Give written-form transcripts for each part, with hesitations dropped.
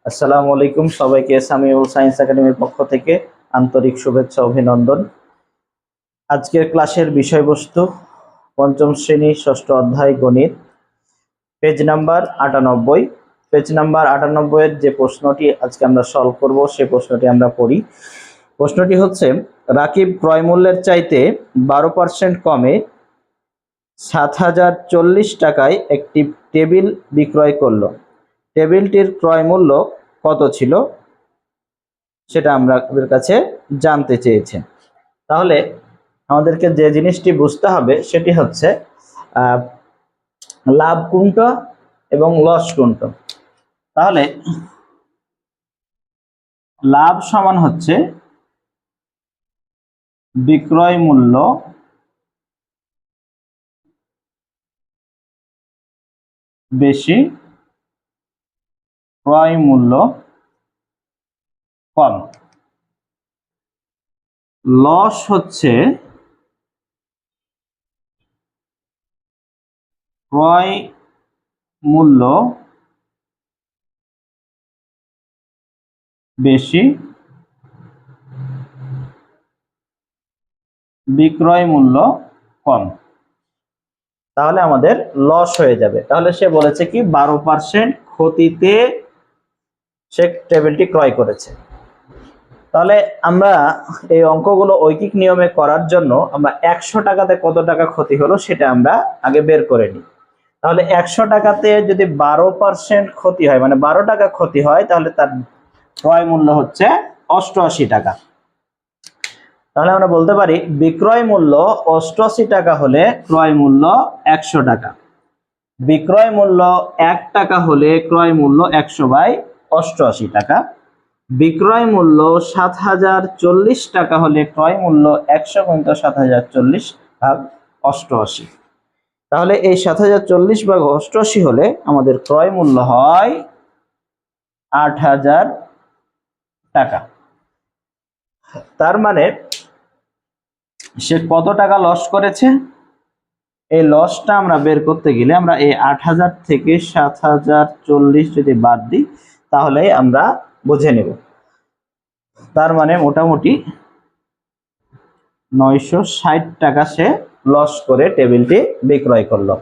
আসসালামু আলাইকুম সবাইকে সামিউল সায়েন্স একাডেমির পক্ষ থেকে আন্তরিক শুভেচ্ছা অভিনন্দন। আজকের ক্লাসের বিষয়বস্তু পঞ্চম শ্রেণী ষষ্ঠ অধ্যায় গণিত, পেজ নাম্বার 98। পেজ নাম্বার 98 এর যে প্রশ্নটি আজকে আমরা সলভ করব সেই প্রশ্নটি আমরা পড়ি। প্রশ্নটি হচ্ছে, রাকিব ক্রয় মূল্যের চাইতে 12% কমে 7040 টাকায় একটি টেবিল বিক্রয় করলো। টেবিলটির ক্রয় মূল্য কত ছিল সেটা আমাদের কাছে জানতে চেয়েছে। তাহলে আমাদেরকে যে জিনিসটি বুঝতে হবে সেটি হচ্ছে লাভ কোনটা এবং লস কোনটা। তাহলে লাভ সমান হচ্ছে বিক্রয় মূল্য বেশি, ক্রয় মূল্য কম। লস হচ্ছে ক্রয় মূল্য বেশি, বিক্রয় মূল্য কম। তাহলে আমাদের লস হয়ে যাবে। তাহলে সে বলেছে কি 12% ক্ষতিতে সে টেবিলটি ক্রয় করেছে। তাহলে আমরা এই অঙ্কগুলো ঐকিক নিয়মে করার জন্য আমরা 100 টাকাতে কত টাকা ক্ষতি হলো সেটা আমরা আগে বের করে নিই। তাহলে 100 টাকাতে যদি 12% ক্ষতি হয়, মানে 12 টাকা ক্ষতি হয়, তাহলে তার ক্রয় মূল্য হচ্ছে 88 টাকা। তাহলে আমরা বলতে পারি বিক্রয় মূল্য 88 টাকা হলে ক্রয় মূল্য 100 টাকা। বিক্রয় মূল্য 1 টাকা হলে ক্রয় মূল্য 100/88 টাকা। বিক্রয় মূল্য 7040 টাকা হলে ক্রয় মূল্য 100 × 7040/88। তাহলে এই 7040/88 হলে আমাদের ক্রয় মূল্য হয় 8000 টাকা। তার মানে সে কত টাকা লস করেছে? এই লসটা আমরা বের করতে গেলে আমরা এই 8000 থেকে 7040 যদি বাদ দিই তাহলে আমরা বুঝে নেব। তার মানে মোটামুটি 960 টাকা সে লস করে টেবিলটি বিক্রয় করলো।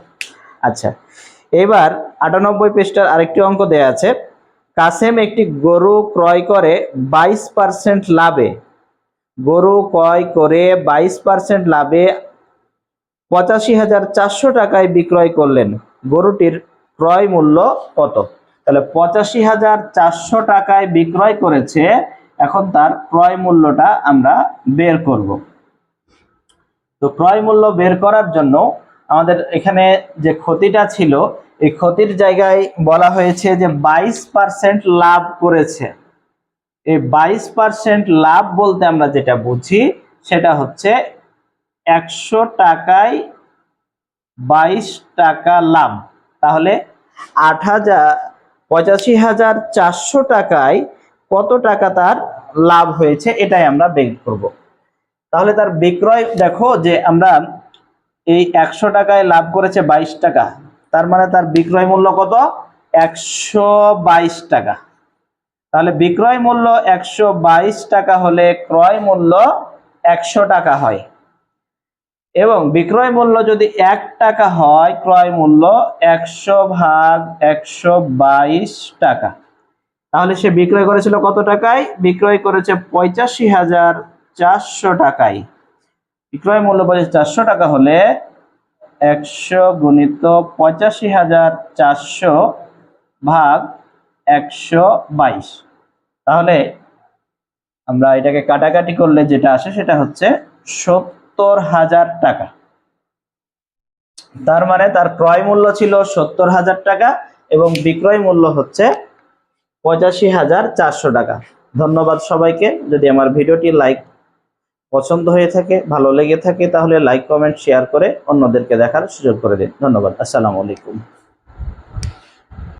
আচ্ছা, এবার 98 পৃষ্ঠার আরেকটি অঙ্ক দেয়া আছে। কাসেম একটি গরু ক্রয় করে 22% লাভে, গরু ক্রয় করে 22% লাভে 85,400 টাকায় বিক্রয় করলেন। গরুটির ক্রয় মূল্য কত? তাহলে 85,400 টাকায় বিক্রয় করেছে। এখন তার ক্রয় মূল্যটা আমরা বের করব। তো ক্রয় মূল্য বের করার জন্য আমাদের এখানে যে ক্ষতিটা ছিল, এই ক্ষতির জায়গায় বলা হয়েছে যে 22% লাভ করেছে। এই 22% লাভ বলতে আমরা যেটা বুঝি সেটা হচ্ছে 100 টাকায় 22 টাকা লাভ। তাহলে 85,400 টাকায় কত টাকা তার লাভ হয়েছে এটাই আমরা বের করব। তাহলে তার বিক্রয় দেখো যে আমরা এই 100 টাকায় লাভ করেছে 22 টাকা, তার মানে তার বিক্রয় মূল্য কত? 122 টাকা। তাহলে বিক্রয় মূল্য 122 টাকা হলে ক্রয় মূল্য 100 টাকা হয়, এবং বিক্রয় মূল্য যদি 1 টাকা হয় ক্রয় মূল্য 100/122 টাকা। তাহলে সে বিক্রয় করেছিল কত টাকায়? বিক্রয় করেছে 85,400 টাকায়। বিক্রয় মূল্য 400 টাকা হলে 100 × 85,400/122। তাহলে আমরা এটাকে কাটাকাটি করলে যেটা আসে সেটা হচ্ছে 70,000 টাকা। তার মানে তার ক্রয় মূল্য ছিল 70,000 টাকা এবং বিক্রয় মূল্য হচ্ছে 85,400 টাকা। ধন্যবাদ সবাইকে। যদি আমার ভিডিওটি পছন্দ হয়ে থাকে, ভালো লেগে থাকে, তাহলে লাইক, কমেন্ট, শেয়ার করে অন্যদেরকে দেখার সুযোগ করে দিন। ধন্যবাদ। আসসালামু আলাইকুম।